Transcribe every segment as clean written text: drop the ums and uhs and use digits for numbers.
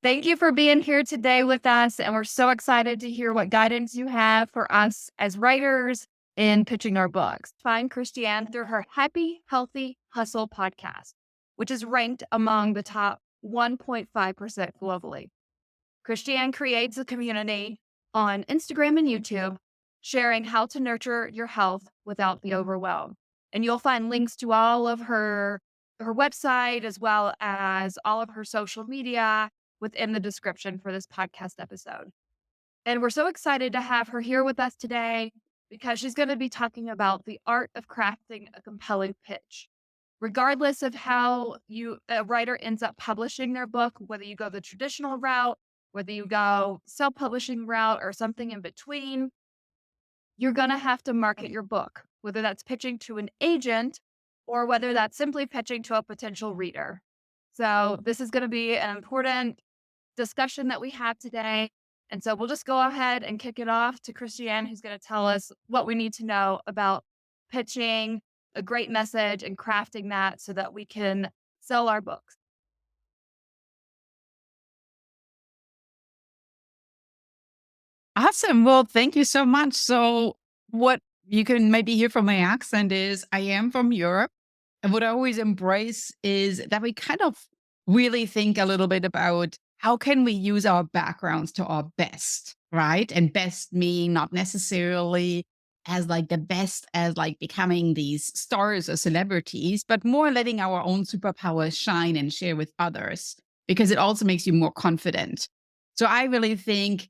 Thank you for being here today with us. And we're so excited to hear what guidance you have for us as writers in pitching our books. Find Christiane through her Happy, Healthy Hustle podcast, which is ranked among the top 1.5% globally. Christiane creates a community on Instagram and YouTube, sharing how to nurture your health without the overwhelm. And you'll find links to all of her website as well as all of her social media within the description for this podcast episode. And we're so excited to have her here with us today because she's going to be talking about the art of crafting a compelling pitch. Regardless of how a writer ends up publishing their book, whether you go the traditional route, whether you go self-publishing route or something in between, you're going to have to market your book, whether that's pitching to an agent or whether that's simply pitching to a potential reader. So this is going to be an important discussion that we have today. And so we'll just go ahead and kick it off to Christiane, who's going to tell us what we need to know about pitching a great message and crafting that so that we can sell our books. Awesome. Well, thank you so much. So, what you can maybe hear from my accent is I am from Europe. And what I always embrace is that we kind of really think a little bit about how can we use our backgrounds to our best, right? And best meaning not necessarily as like the best as like becoming these stars or celebrities, but more letting our own superpowers shine and share with others because it also makes you more confident. So I really think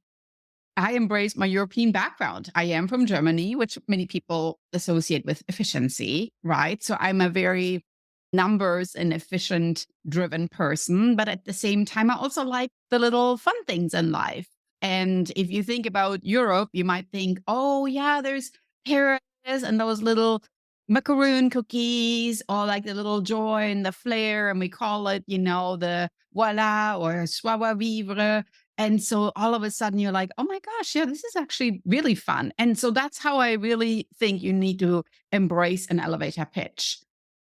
I embrace my European background. I am from Germany, which many people associate with efficiency, right? So I'm a very numbers and efficient driven person. But at the same time, I also like the little fun things in life. And if you think about Europe, you might think, oh, yeah, there's Paris and those little macaroon cookies or like the little joy and the flair. And we call it, the voila or savoir vivre. And so all of a sudden you're like, oh my gosh, yeah, this is actually really fun. And so that's how I really think you need to embrace an elevator pitch,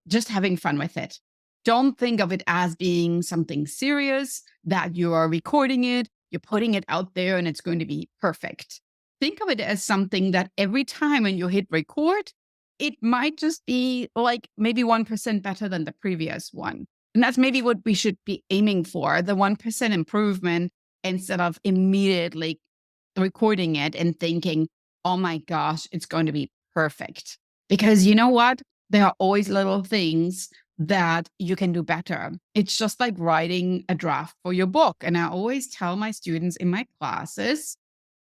just having fun with it. Don't think of it as being something serious, that you are recording it, you're putting it out there, and it's going to be perfect. Think of it as something that every time when you hit record, it might just be like maybe 1% better than the previous one. And that's maybe what we should be aiming for, the 1% improvement instead of immediately recording it and thinking, oh my gosh, it's going to be perfect. Because you know what? There are always little things that you can do better. It's just like writing a draft for your book. And I always tell my students in my classes,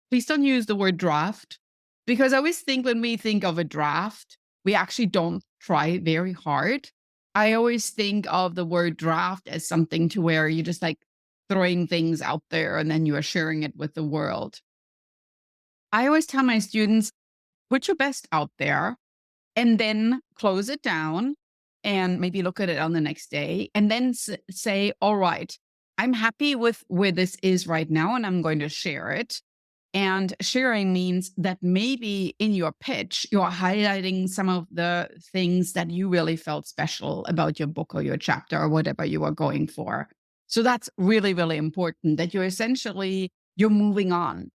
please don't use the word draft because I always think when we think of a draft, we actually don't try very hard. I always think of the word draft as something to where you just like throwing things out there and then you are sharing it with the world. I always tell my students, put your best out there and then close it down and maybe look at it on the next day and then say, all right, I'm happy with where this is right now and I'm going to share it. And sharing means that maybe in your pitch, you're highlighting some of the things that you really felt special about your book or your chapter or whatever you are going for. So that's really, really important that you're moving on.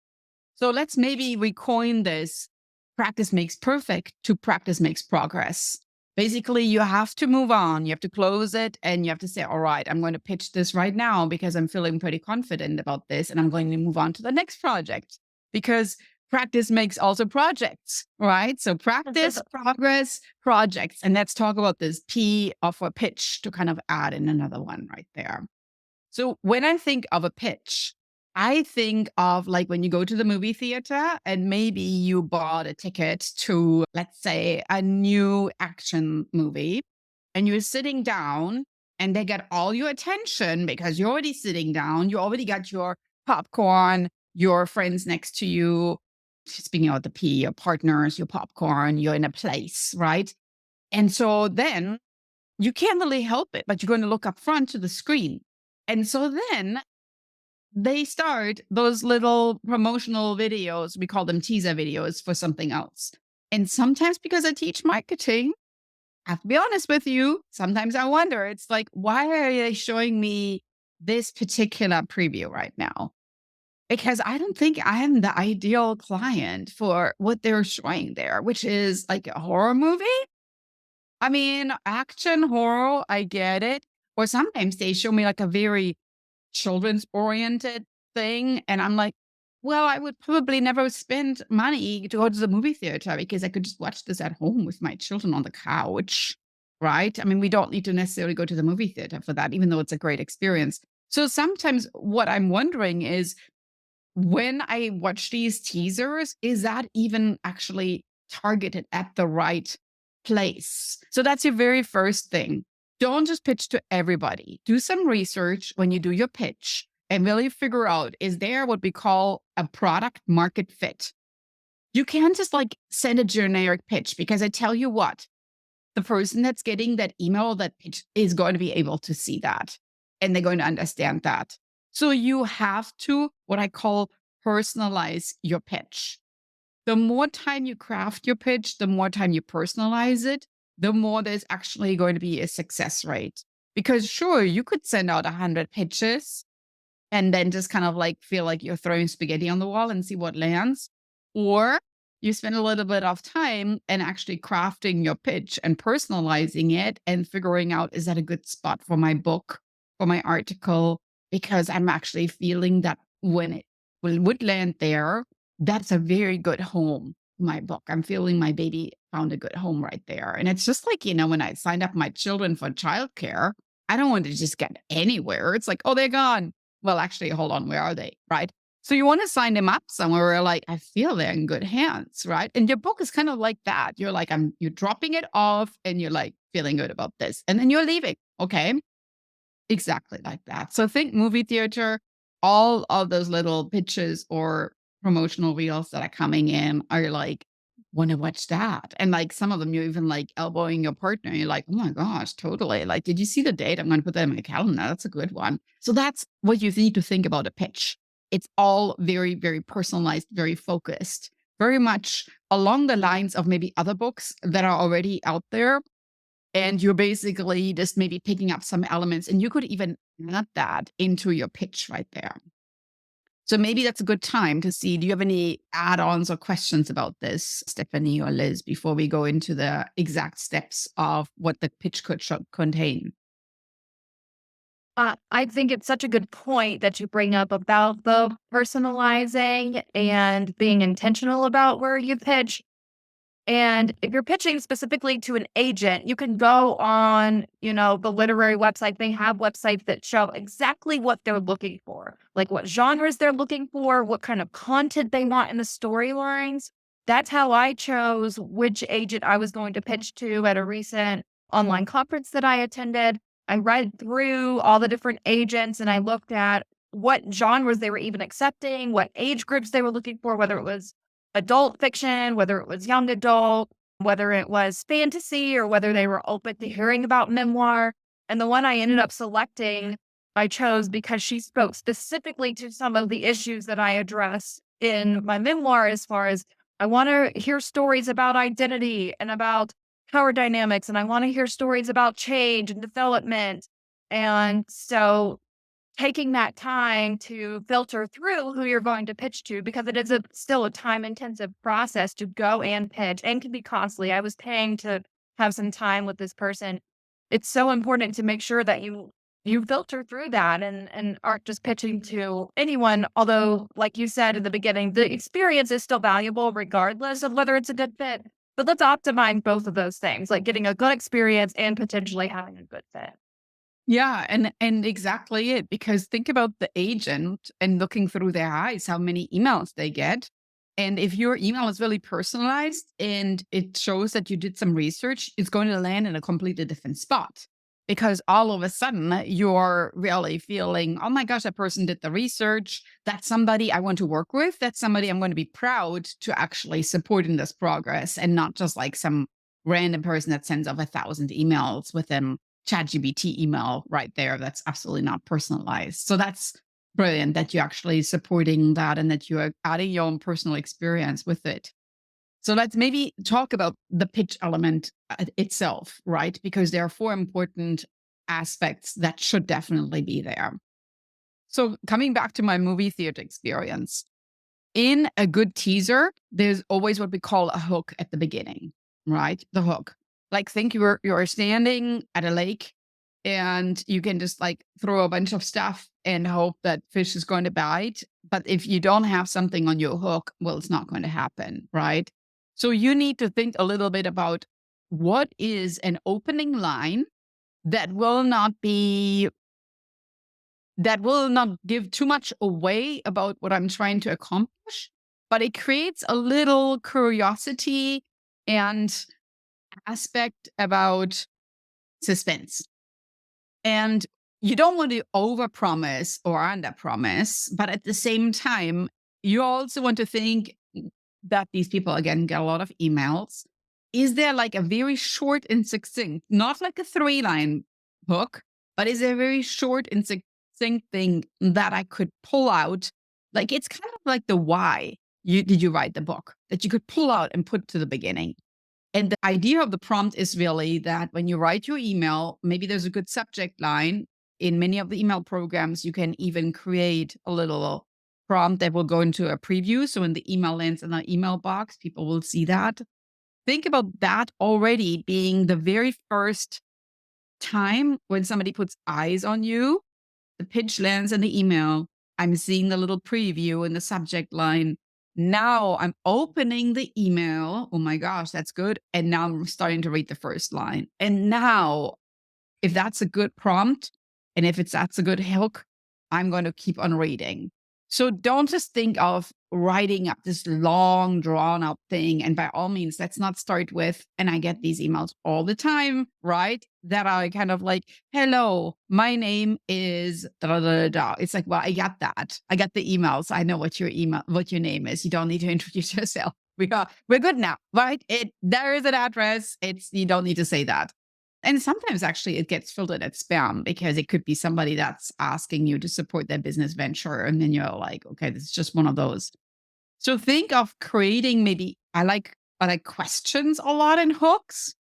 So let's maybe recoin this practice makes perfect to practice makes progress. Basically, you have to move on. You have to close it and you have to say, all right, I'm going to pitch this right now because I'm feeling pretty confident about this and I'm going to move on to the next project because practice makes also projects, right? So practice, progress, projects. And let's talk about this P of a pitch to kind of add in another one right there. So when I think of a pitch, I think of like when you go to the movie theater and maybe you bought a ticket to, let's say, a new action movie and you're sitting down and they get all your attention because you're already sitting down. You already got your popcorn, your friends next to you. Speaking of the P, your partners, your popcorn, you're in a place, right? And so then you can't really help it, but you're going to look up front to the screen. And so then they start those little promotional videos. We call them teaser videos for something else. And sometimes because I teach marketing, I have to be honest with you, sometimes I wonder, it's like, why are they showing me this particular preview right now because I don't think I am the ideal client for what they're showing there, which is like a horror movie. I mean, action horror, I get it. Or sometimes they show me like a very children's oriented thing. And I'm like, well, I would probably never spend money to go to the movie theater because I could just watch this at home with my children on the couch. Right. I mean, we don't need to necessarily go to the movie theater for that, even though it's a great experience. So sometimes what I'm wondering is when I watch these teasers, is that even actually targeted at the right place? So that's your very first thing. Don't just pitch to everybody. Do some research when you do your pitch and really figure out, is there what we call a product market fit? You can't just like send a generic pitch because I tell you what, the person that's getting that email, that pitch is going to be able to see that and they're going to understand that. So you have to, what I call, personalize your pitch. The more time you craft your pitch, the more time you personalize it, the more there's actually going to be a success rate. Because sure, you could send out 100 pitches and then just kind of like feel like you're throwing spaghetti on the wall and see what lands. Or you spend a little bit of time and actually crafting your pitch and personalizing it and figuring out, is that a good spot for my book, for my article? Because I'm actually feeling that when it would land there, that's a very good home. My book. I'm feeling my baby found a good home right there. And it's just like, when I signed up my children for childcare, I don't want to just get anywhere. It's like, oh, they're gone. Well, actually, hold on, where are they? Right. So you want to sign them up somewhere where like, I feel they're in good hands, right? And your book is kind of like that. You're like, you're dropping it off and you're like feeling good about this. And then you're leaving. Okay. Exactly like that. So think movie theater, all of those little pitches or promotional reels that are coming in are like, want to watch that. And like some of them, you're even like elbowing your partner. You're like, oh my gosh, totally. Like, did you see the date? I'm going to put that in my calendar. That's a good one. So that's what you need to think about a pitch. It's all very, very personalized, very focused, very much along the lines of maybe other books that are already out there, and you're basically just maybe picking up some elements, and you could even add that into your pitch right there. So maybe that's a good time to see, do you have any add-ons or questions about this, Stephanie or Liz, before we go into the exact steps of what the pitch should contain? I think it's such a good point that you bring up about the personalizing and being intentional about where you pitch. And if you're pitching specifically to an agent, you can go on, the literary website. They have websites that show exactly what they're looking for, like what genres they're looking for, what kind of content they want in the storylines. That's how I chose which agent I was going to pitch to at a recent online conference that I attended. I read through all the different agents and I looked at what genres they were even accepting, what age groups they were looking for, whether it was adult fiction, whether it was young adult, whether it was fantasy, or whether they were open to hearing about memoir. And the one I ended up selecting, I chose because she spoke specifically to some of the issues that I address in my memoir, as far as I want to hear stories about identity and about power dynamics, and I want to hear stories about change and development. And so taking that time to filter through who you're going to pitch to, because it is still a time intensive process to go and pitch and can be costly. I was paying to have some time with this person. It's so important to make sure that you filter through that and aren't just pitching to anyone. Although, like you said in the beginning, the experience is still valuable regardless of whether it's a good fit. But let's optimize both of those things, like getting a good experience and potentially having a good fit. Yeah, and exactly it. Because think about the agent and looking through their eyes, how many emails they get. And if your email is really personalized and it shows that you did some research, it's going to land in a completely different spot. Because all of a sudden you're really feeling, oh my gosh, that person did the research. That's somebody I want to work with. That's somebody I'm going to be proud to actually support in this progress, and not just like some random person that sends off 1,000 emails within ChatGPT email right there. That's absolutely not personalized. So that's brilliant that you're actually supporting that and that you're adding your own personal experience with it. So let's maybe talk about the pitch element itself, right? Because there are four important aspects that should definitely be there. So coming back to my movie theater experience, in a good teaser, there's always what we call a hook at the beginning, right? The hook. Like think you're standing at a lake and you can just like throw a bunch of stuff and hope that fish is going to bite. But if you don't have something on your hook, well, it's not going to happen, right? So you need to think a little bit about what is an opening line that will not be that will not give too much away about what I'm trying to accomplish, but it creates a little curiosity and aspect about suspense. And you don't want to overpromise or underpromise, but at the same time, you also want to think that these people again get a lot of emails. Is there like a very short and succinct, not like a 3-line hook, but is there a very short and succinct thing that I could pull out? Like it's kind of like the why did you write the book that you could pull out and put to the beginning. And the idea of the prompt is really that when you write your email, maybe there's a good subject line. In many of the email programs, you can even create a little prompt that will go into a preview. So when the email lands in the email box, people will see that. Think about that already being the very first time when somebody puts eyes on you. The pitch lands in the email. I'm seeing the little preview in the subject line. Now I'm opening the email. Oh my gosh, that's good. And now I'm starting to read the first line. And now, if that's a good prompt and if that's a good hook, I'm going to keep on reading. So don't just think of writing up this long, drawn out thing. And by all means, let's not start with, and I get these emails all the time, right? That are kind of like, hello, my name is da da da da. It's like, well, I got that. I got the emails. I know what your name is. You don't need to introduce yourself. We're good now, right? There is an address. You don't need to say that. And sometimes actually it gets filtered as spam because it could be somebody that's asking you to support their business venture. And then you're like, okay, this is just one of those. So think of creating maybe I like questions a lot in hooks.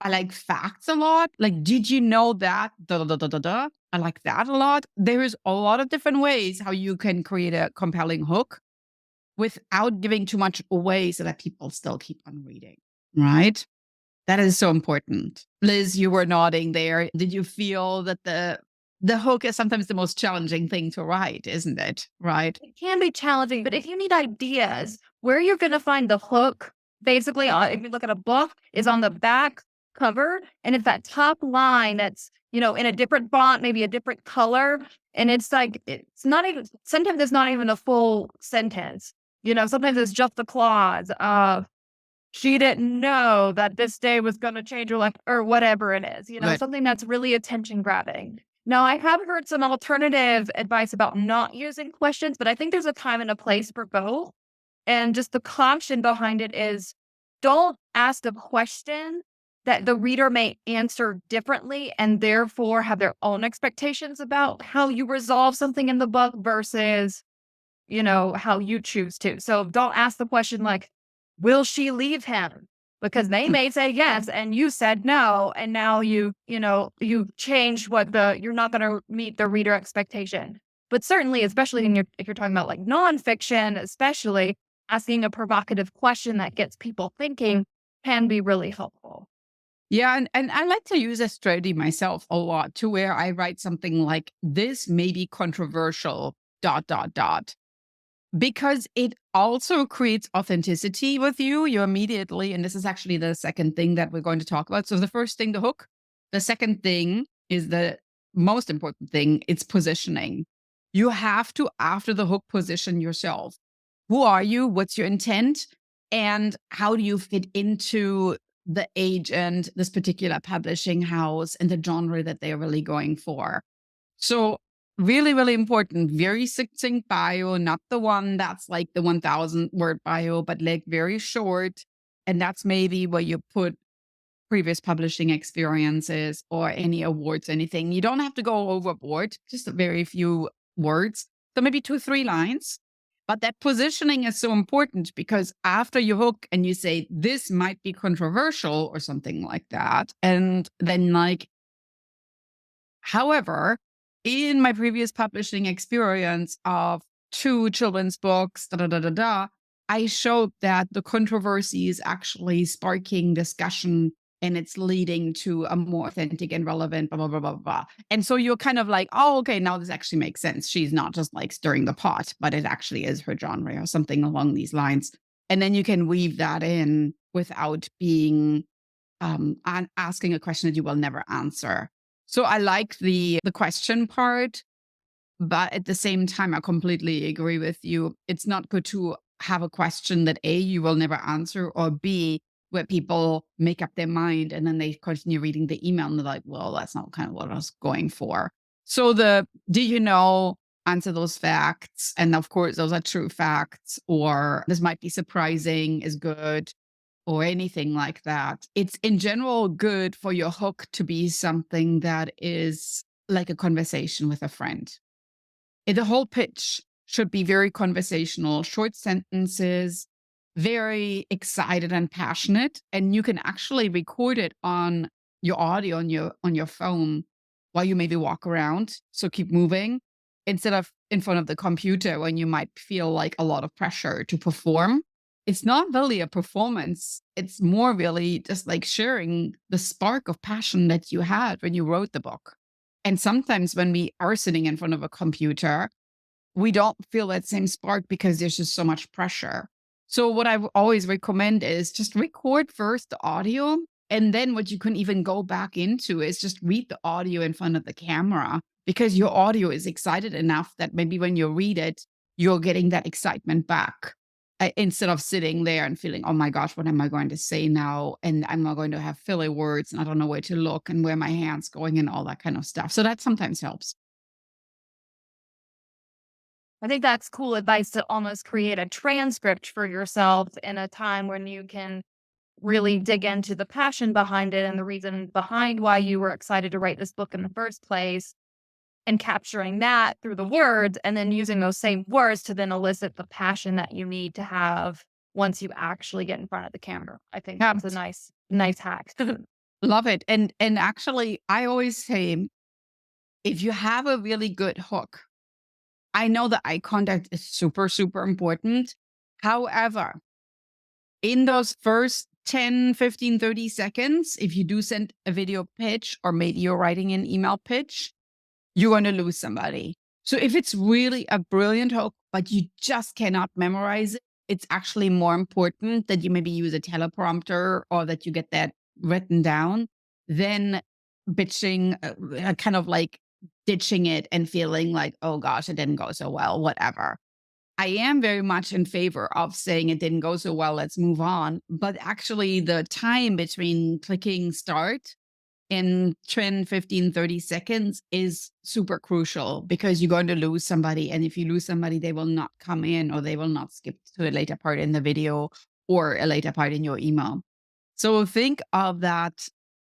I like facts a lot. Like, did you know that? Da, da, da, da, da, da. I like that a lot. There's a lot of different ways how you can create a compelling hook without giving too much away so that people still keep on reading. Right? That is so important. Liz, you were nodding there. Did you feel that the hook is sometimes the most challenging thing to write, isn't it? Right? It can be challenging, but if you need ideas, where you're going to find the hook, basically, if you look at a book, is on the back cover, and it's that top line that's in a different font, maybe a different color, and it's like it's not even. Sometimes it's not even a full sentence. Sometimes it's just the clause of she didn't know that this day was going to change her life, or whatever it is. Right. Something that's really attention grabbing. Now, I have heard some alternative advice about not using questions, but I think there's a time and a place for both. And just the caution behind it is don't ask a question that the reader may answer differently and therefore have their own expectations about how you resolve something in the book versus, how you choose to. So don't ask the question like, will she leave him? Because they may say yes, and you said no, and now you changed you're not going to meet the reader expectation. But certainly, especially if you're talking about like nonfiction, especially asking a provocative question that gets people thinking can be really helpful. Yeah, and I like to use a strategy myself a lot to where I write something like this may be controversial, dot, dot, dot. Because it also creates authenticity with you. You immediately, and this is actually the second thing that we're going to talk about. So the first thing, the hook. The second thing is the most important thing. It's positioning. You have to, after the hook, position yourself. Who are you? What's your intent? And how do you fit into the agent, this particular publishing house, and the genre that they're really going for? So really, really important. Very succinct bio, not the one that's like the 1,000-word bio, but like very short. And that's maybe where you put previous publishing experiences or any awards, anything. You don't have to go overboard, just a very few words. So maybe 2, 3 lines. But that positioning is so important because after you hook and you say, this might be controversial or something like that, and then like, however, in my previous publishing experience of 2 children's books, da da da da da, I showed that the controversy is actually sparking discussion and it's leading to a more authentic and relevant blah, blah, blah, blah, blah. And so you're kind of like, oh, okay, now this actually makes sense. She's not just like stirring the pot, but it actually is her genre or something along these lines. And then you can weave that in without being asking a question that you will never answer. So I like the question part, but at the same time, I completely agree with you. It's not good to have a question that A, you will never answer, or B, where people make up their mind and then they continue reading the email and they're like, well, that's not kind of what I was going for. So the do you know, answer those facts. And of course, those are true facts, or this might be surprising is good, or anything like that. It's in general good for your hook to be something that is like a conversation with a friend. The whole pitch should be very conversational, short sentences, very excited and passionate, and you can actually record it on your audio on your phone while you maybe walk around. So keep moving instead of in front of the computer when you might feel like a lot of pressure to perform. It's not really a performance. It's more really just like sharing the spark of passion that you had when you wrote the book. And sometimes when we are sitting in front of a computer, we don't feel that same spark because there's just so much pressure. So what I always recommend is just record first the audio. And then what you can even go back into is just read the audio in front of the camera because your audio is excited enough that maybe when you read it, you're getting that excitement back instead of sitting there and feeling, oh my gosh, what am I going to say now? And I'm not going to have filler words and I don't know where to look and where my hand's going and all that kind of stuff. So that sometimes helps. I think that's cool advice to almost create a transcript for yourself in a time when you can really dig into the passion behind it and the reason behind why you were excited to write this book in the first place, and capturing that through the words and then using those same words to then elicit the passion that you need to have once you actually get in front of the camera. I think Yeah, that's a nice hack. love it. And actually, I always say if you have a really good hook, I know the eye contact is super, super important. However, in those first 10, 15, 30 seconds, if you do send a video pitch or maybe you're writing an email pitch, you're going to lose somebody. So if it's really a brilliant hook, but you just cannot memorize it, it's actually more important that you maybe use a teleprompter or that you get that written down than bitching, kind of like ditching it and feeling like, oh gosh, it didn't go so well, whatever. I am very much in favor of saying it didn't go so well, let's move on. But actually, the time between clicking start in 10, 15, 30 seconds is super crucial because you're going to lose somebody. And if you lose somebody, they will not come in or they will not skip to a later part in the video or a later part in your email. So think of that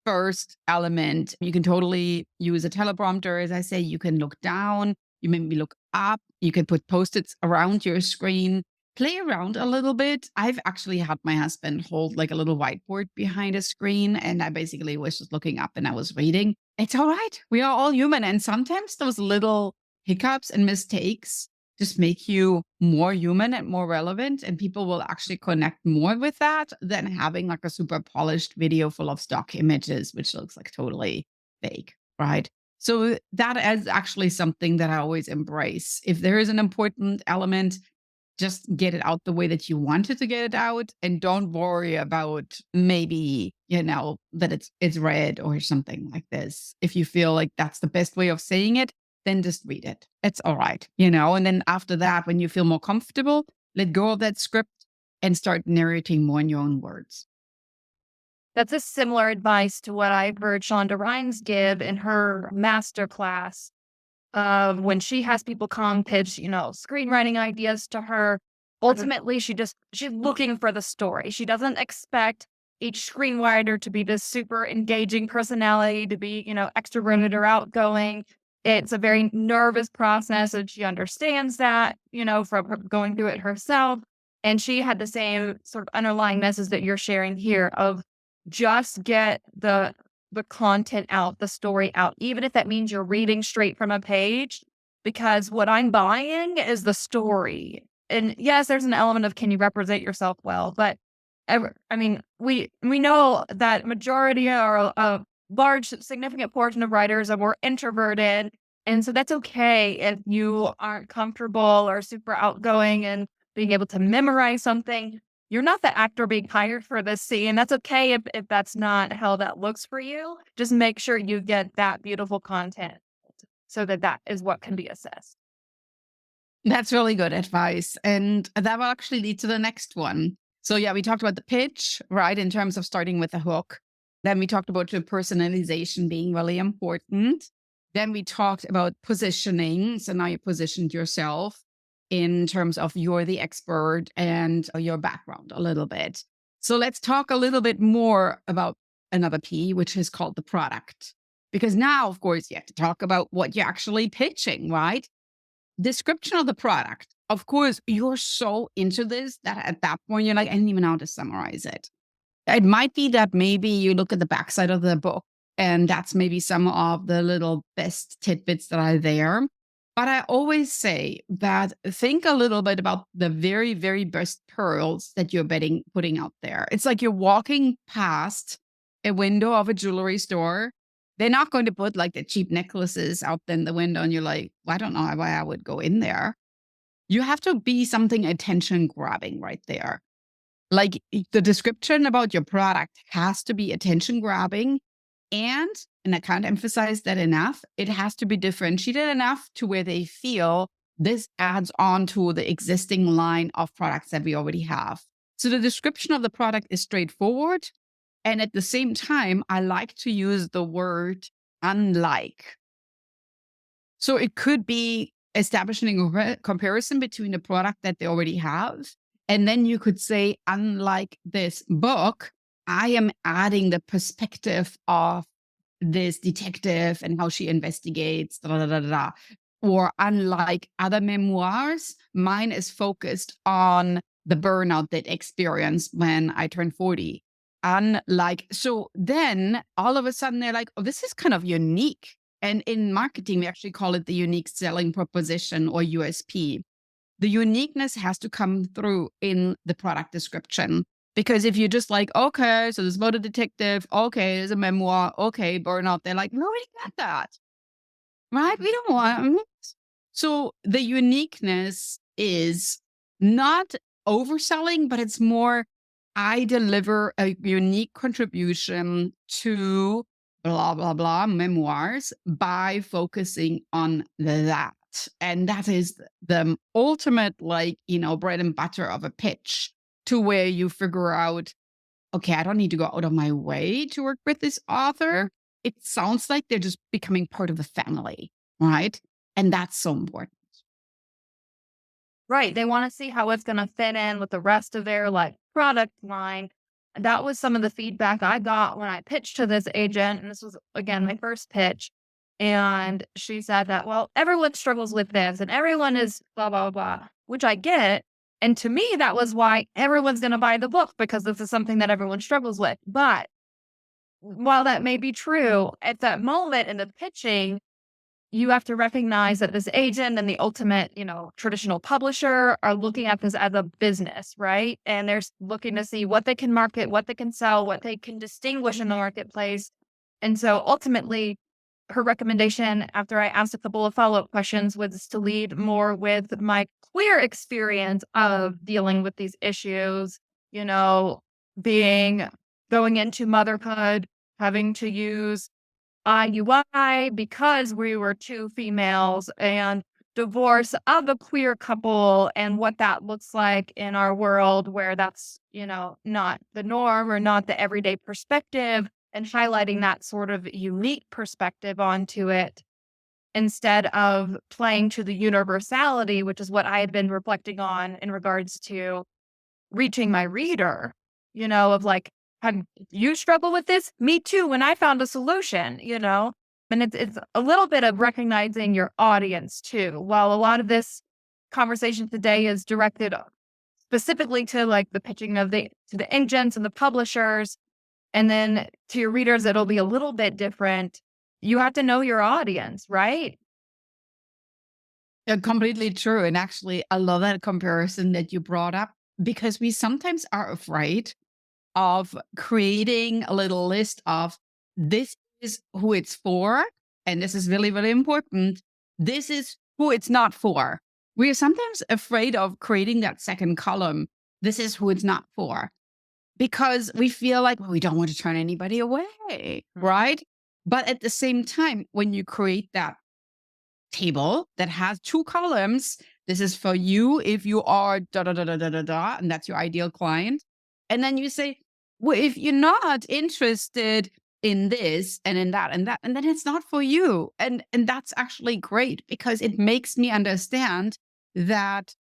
first element. You can totally use a teleprompter. As I say, you can look down, you maybe look up, you can put post-its around your screen, play around a little bit. I've actually had my husband hold like a little whiteboard behind a screen, and I basically was just looking up and I was reading. It's all right. We are all human. And sometimes those little hiccups and mistakes just make you more human and more relevant. And people will actually connect more with that than having like a super polished video full of stock images, which looks like totally fake, right? So that is actually something that I always embrace. If there is an important element, just get it out the way that you wanted to get it out and don't worry about maybe, that it's read or something like this. If you feel like that's the best way of saying it, then just read it. It's all right, and then after that, when you feel more comfortable, let go of that script and start narrating more in your own words. That's a similar advice to what I've heard Shonda Rhimes give in her master class of when she has people come pitch, screenwriting ideas to her. Ultimately, she's looking for the story. She doesn't expect each screenwriter to be this super engaging personality, to be, extroverted or outgoing. It's a very nervous process, and she understands that, from her going through it herself. And she had the same sort of underlying message that you're sharing here of just get the the content out, the story out, even if that means you're reading straight from a page, because what I'm buying is the story. And yes, there's an element of can you represent yourself well, but I mean, we know that majority or a large significant portion of writers are more introverted, and so that's okay if you aren't comfortable or super outgoing and being able to memorize something. You're not the actor being hired for this scene. That's okay if that's not how that looks for you. Just make sure you get that beautiful content so that that is what can be assessed. That's really good advice. And that will actually lead to the next one. So, yeah, we talked about the pitch, right, in terms of starting with a hook. Then we talked about your personalization being really important. Then we talked about positioning. So now you positioned yourself in terms of you're the expert and your background a little bit. So let's talk a little bit more about another P, which is called the product. Because now, of course, you have to talk about what you're actually pitching, right? Description of the product. Of course, you're so into this that at that point, you're like, I didn't even know how to summarize it. It might be that maybe you look at the backside of the book and that's maybe some of the little best tidbits that are there. But I always say that think a little bit about the very, very best pearls that you're putting out there. It's like you're walking past a window of a jewelry store. They're not going to put like the cheap necklaces out in the window and you're like, well, I don't know why I would go in there. You have to be something attention grabbing right there. Like the description about your product has to be attention grabbing and I can't emphasize that enough, it has to be differentiated enough to where they feel this adds on to the existing line of products that we already have. So the description of the product is straightforward. And at the same time, I like to use the word unlike. So it could be establishing a comparison between the product that they already have. And then you could say, unlike this book, I am adding the perspective of this detective and how she investigates, da, da, da, da, da. Or unlike other memoirs, mine is focused on the burnout that I experienced when I turned 40. Unlike, so then all of a sudden they're like, oh, this is kind of unique. And in marketing, we actually call it the unique selling proposition or USP. The uniqueness has to come through in the product description. Because if you're just like, okay, so there's about a detective, okay, there's a memoir, okay, burnout, they're like, no, we got that, right? We don't want. So the uniqueness is not overselling, but it's more, I deliver a unique contribution to blah, blah, blah memoirs by focusing on that. And that is the ultimate, like, bread and butter of a pitch to where you figure out, okay, I don't need to go out of my way to work with this author. It sounds like they're just becoming part of the family, right? And that's so important. Right. They want to see how it's going to fit in with the rest of their like product line. That was some of the feedback I got when I pitched to this agent. And this was, again, my first pitch. And she said that, well, everyone struggles with this and everyone is blah, blah, blah, which I get. And to me, that was why everyone's going to buy the book because this is something that everyone struggles with. But while that may be true, at that moment in the pitching, you have to recognize that this agent and the ultimate, traditional publisher are looking at this as a business, right? And they're looking to see what they can market, what they can sell, what they can distinguish in the marketplace. And so ultimately, her recommendation after I asked a couple of follow-up questions was to lead more with my queer experience of dealing with these issues, you know, being going into motherhood, having to use IUI because we were two females and divorce of a queer couple and what that looks like in our world where that's, not the norm or not the everyday perspective and highlighting that sort of unique perspective onto it instead of playing to the universality, which is what I had been reflecting on in regards to reaching my reader, of like, have you struggle with this? Me too, when I found a solution, And it's a little bit of recognizing your audience too. While a lot of this conversation today is directed specifically to like the pitching of to the agents and the publishers, And then to your readers, it'll be a little bit different. You have to know your audience, right? Completely true. And actually, I love that comparison that you brought up because we sometimes are afraid of creating a little list of this is who it's for. And this is really, really important. This is who it's not for. We are sometimes afraid of creating that second column. This is who it's not for because we feel like well, we don't want to turn anybody away. Right. But at the same time, when you create that table that has two columns. This is for you if you are da da da da da da da, and that's your ideal client. And then you say, well, if you're not interested in this and in that and that, and then it's not for you. And that's actually great because it makes me understand that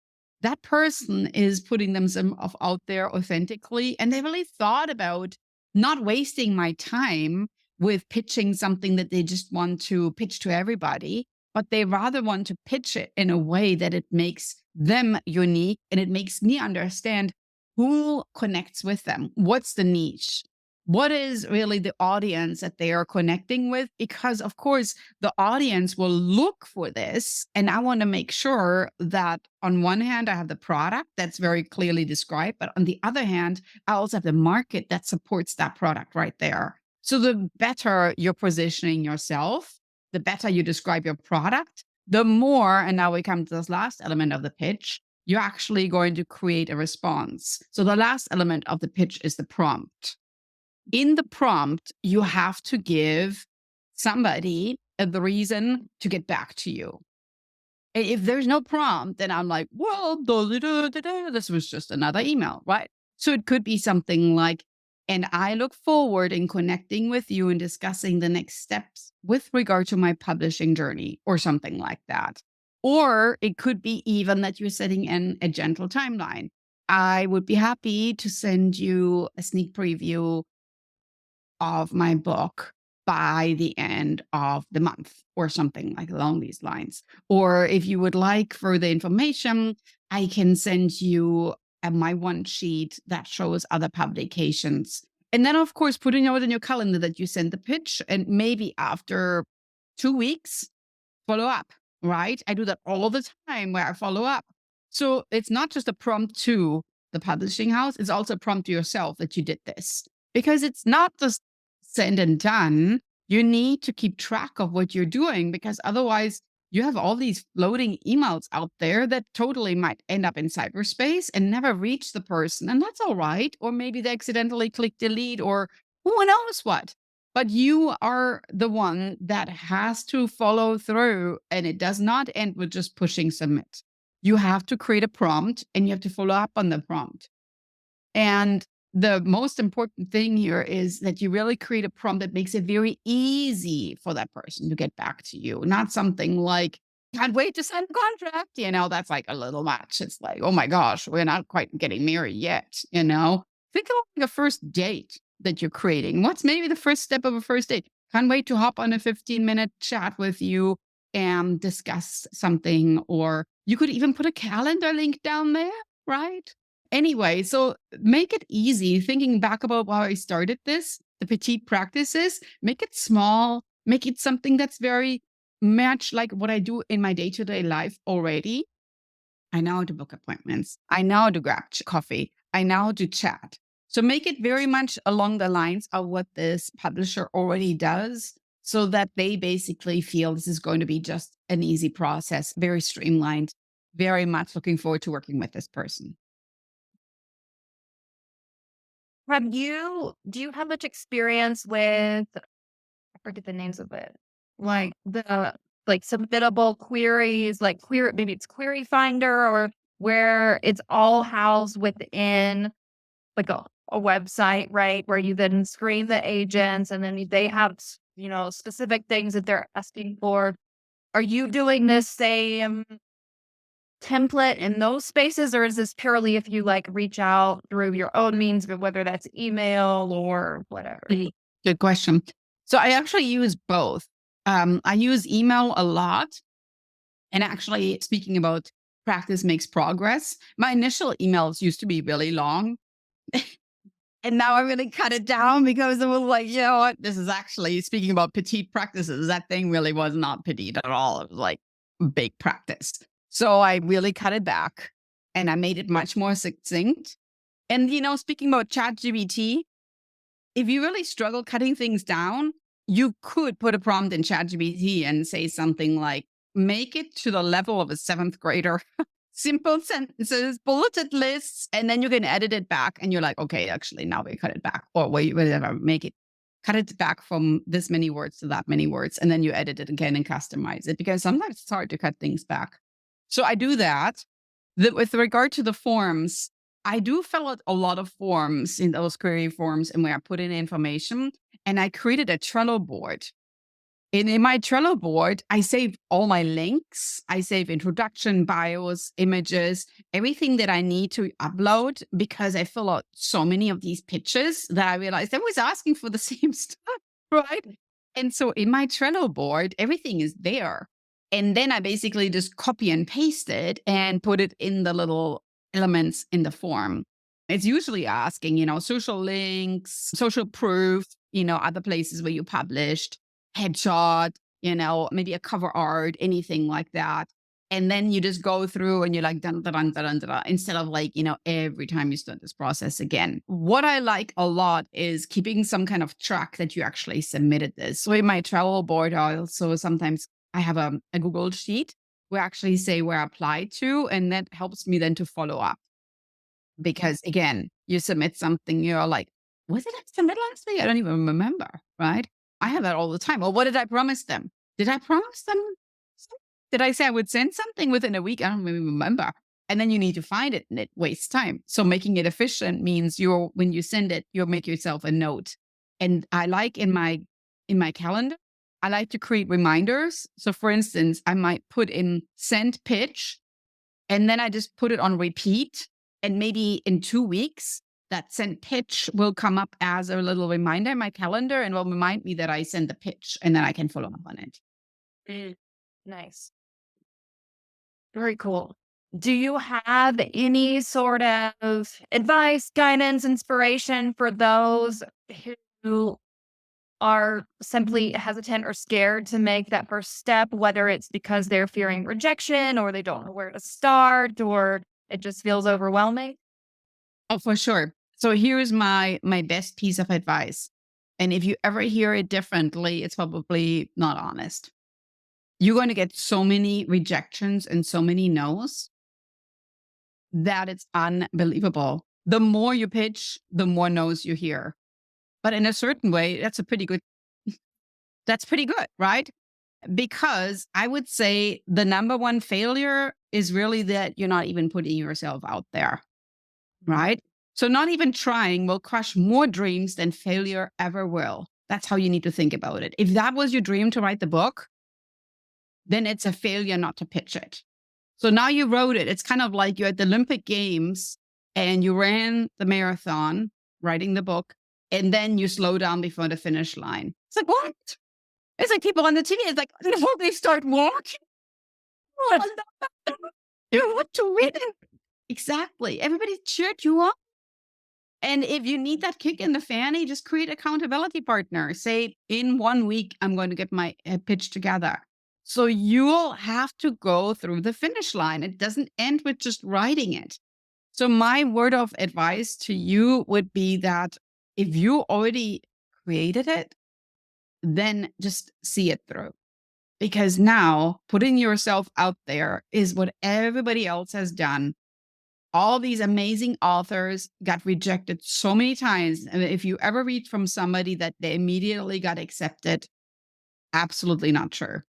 that person is putting themselves out there authentically and they really thought about not wasting my time with pitching something that they just want to pitch to everybody, but they rather want to pitch it in a way that it makes them unique and it makes me understand who connects with them. What's the niche? What is really the audience that they are connecting with? Because, of course, the audience will look for this. And I want to make sure that on one hand, I have the product that's very clearly described, but on the other hand, I also have the market that supports that product right there. So the better you're positioning yourself, the better you describe your product, the more, and now we come to this last element of the pitch, you're actually going to create a response. So the last element of the pitch is the prompt. In the prompt, you have to give somebody the reason to get back to you. If there's no prompt, then I'm like, well, this was just another email, right? So it could be something like, and I look forward in connecting with you and discussing the next steps with regard to my publishing journey or something like that. Or it could be even that you're setting in a gentle timeline. I would be happy to send you a sneak preview of my book by the end of the month or something like along these lines. Or if you would like further information, I can send you my one sheet that shows other publications. And then, of course, put a note in your calendar that you send the pitch and maybe after 2 weeks, follow up, right? I do that all the time where I follow up. So it's not just a prompt to the publishing house, it's also a prompt to yourself that you did this because it's not just send and done. You need to keep track of what you're doing because otherwise you have all these floating emails out there that totally might end up in cyberspace and never reach the person. And that's all right. Or maybe they accidentally click delete or who knows what. But you are the one that has to follow through and it does not end with just pushing submit. You have to create a prompt and you have to follow up on the prompt. And the most important thing here is that you really create a prompt that makes it very easy for that person to get back to you. Not something like, can't wait to sign the contract. That's like a little much. It's like, oh my gosh, we're not quite getting married yet. Think of like a first date that you're creating. What's maybe the first step of a first date? Can't wait to hop on a 15-minute chat with you and discuss something. Or you could even put a calendar link down there, right? Anyway, so make it easy. Thinking back about how I started this, the petite practices, make it small, make it something that's very much like what I do in my day-to-day life already. I know how to book appointments. I know how to grab coffee. I know how to chat. So make it very much along the lines of what this publisher already does so that they basically feel this is going to be just an easy process, very streamlined, very much looking forward to working with this person. Do you have much experience with, I forget the names of it, like like submittable queries, like maybe it's Query Finder or where it's all housed within like a website, right? Where you then screen the agents and then they have, specific things that they're asking for. Are you doing this same template in those spaces, or is this purely if you like reach out through your own means, but whether that's email or whatever? Good question. So I actually use both. I use email a lot. And actually, speaking about practice makes progress, my initial emails used to be really long. And now I'm going to cut it down because it was like, you know what? This is actually, speaking about petite practices, that thing really was not petite at all. It was like big practice. So I really cut it back and I made it much more succinct. And, speaking about ChatGPT, if you really struggle cutting things down, you could put a prompt in ChatGPT and say something like, make it to the level of a seventh grader. Simple sentences, bulleted lists, and then you can edit it back. And you're like, okay, actually, now we cut it back. Or wait, whatever, cut it back from this many words to that many words. And then you edit it again and customize it because sometimes it's hard to cut things back. So I do that. With regard to the forms, I do fill out a lot of forms in those query forms and where I put in information. And I created a Trello board. And in my Trello board, I save all my links. I save introduction, bios, images, everything that I need to upload because I fill out so many of these pitches that I realized I was asking for the same stuff, right? And so in my Trello board, everything is there. And then I basically just copy and paste it and put it in the little elements in the form. It's usually asking, social links, social proof, other places where you published, headshot, maybe a cover art, anything like that. And then you just go through and you're like, dun, dun, dun, dun, dun, dun, instead of like, every time you start this process again. What I like a lot is keeping some kind of track that you actually submitted this. So in my Trello board, I also sometimes I have a Google sheet where I actually say where I applied to, and that helps me then to follow up. Because again, you submit something, you're like, was it I submit last week? I don't even remember, right? I have that all the time. Well, what did I promise them? Did I promise them? Did I say I would send something within a week? I don't even remember. And then you need to find it and it wastes time. So making it efficient means when you send it, you'll make yourself a note. And I like in my calendar, I like to create reminders. So for instance, I might put in send pitch and then I just put it on repeat. And maybe in 2 weeks, that sent pitch will come up as a little reminder in my calendar and will remind me that I sent the pitch and then I can follow up on it. Nice. Very cool. Do you have any sort of advice, guidance, inspiration for those who are simply hesitant or scared to make that first step, whether it's because they're fearing rejection or they don't know where to start or it just feels overwhelming? Oh, for sure. So here's my best piece of advice. And if you ever hear it differently, it's probably not honest. You're going to get so many rejections and so many no's that it's unbelievable. The more you pitch, the more no's you hear. But in a certain way, that's pretty good, right? Because I would say the number one failure is really that you're not even putting yourself out there, right? So not even trying will crush more dreams than failure ever will. That's how you need to think about it. If that was your dream to write the book, then it's a failure not to pitch it. So now you wrote it. It's kind of like you're at the Olympic Games and you ran the marathon, writing the book, and then you slow down before the finish line. It's like, what? It's like people on the TV. It's like, before they start walking, what? You want to win. Exactly. Everybody cheered you on. And if you need that kick in the fanny, just create accountability partner. Say, in 1 week, I'm going to get my pitch together. So you'll have to go through the finish line. It doesn't end with just writing it. So my word of advice to you would be that if you already created it, then just see it through. Because now putting yourself out there is what everybody else has done. All these amazing authors got rejected so many times. And if you ever read from somebody that they immediately got accepted, absolutely not sure.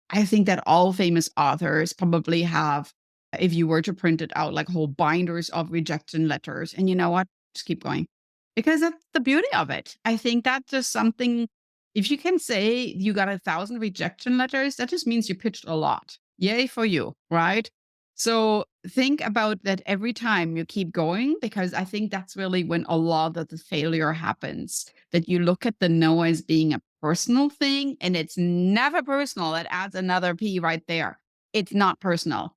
I think that all famous authors probably have, if you were to print it out, like whole binders of rejection letters. And you know what? Just keep going. Because that's the beauty of it. I think that's just something, if you can say you got 1,000 rejection letters, that just means you pitched a lot. Yay for you, right? So think about that every time you keep going, because I think that's really when a lot of the failure happens, that you look at the no as being a personal thing, and it's never personal. That adds another P right there. It's not personal.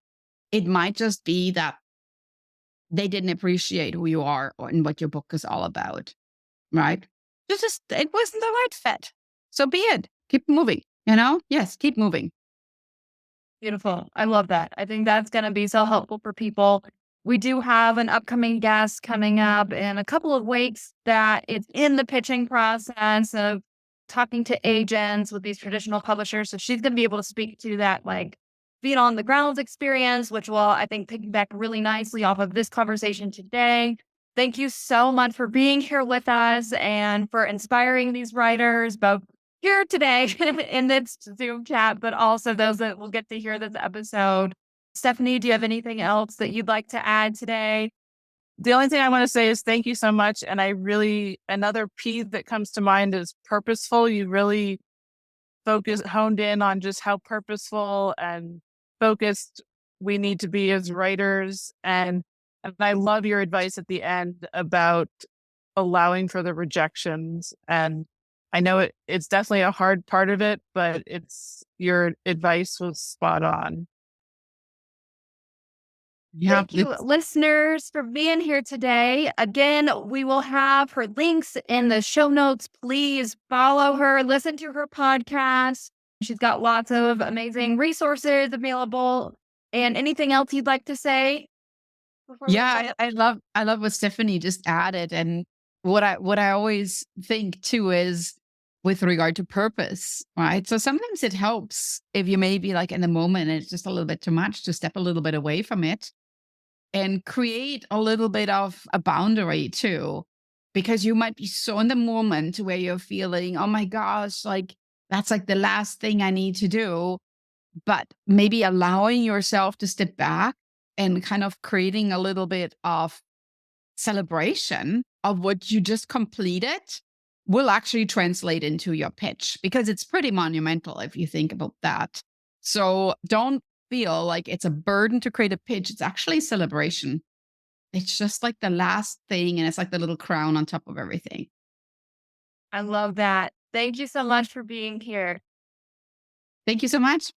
It might just be that they didn't appreciate who you are and what your book is all about, right? Just it wasn't the right fit. So be it. Keep moving, you know? Yes, keep moving. Beautiful. I love that. I think that's going to be so helpful for people. We do have an upcoming guest coming up in a couple of weeks that is in the pitching process of talking to agents with these traditional publishers. So she's going to be able to speak to that, like, being on the grounds experience, which will, I think, piggyback really nicely off of this conversation today. Thank you so much for being here with us and for inspiring these writers, both here today in this Zoom chat, but also those that will get to hear this episode. Stephanie, do you have anything else that you'd like to add today? The only thing I want to say is thank you so much. And another piece that comes to mind is purposeful. You really honed in on just how purposeful and focused we need to be as writers. And I love your advice at the end about allowing for the rejections. And I know it's definitely a hard part of it, but your advice was spot on. Yeah, Thank you, listeners, for being here today. Again, we will have her links in the show notes. Please follow her, listen to her podcast. She's got lots of amazing resources available. And anything else you'd like to say before we yeah, I love what Stephanie just added. And what I always think too is with regard to purpose, right? So sometimes it helps if you may be like in the moment and it's just a little bit too much to step a little bit away from it and create a little bit of a boundary too, because you might be so in the moment where you're feeling, oh my gosh, like that's like the last thing I need to do. But maybe allowing yourself to step back and kind of creating a little bit of celebration of what you just completed will actually translate into your pitch because it's pretty monumental if you think about that. So don't feel like it's a burden to create a pitch. It's actually a celebration. It's just like the last thing and it's like the little crown on top of everything. I love that. Thank you so much for being here. Thank you so much.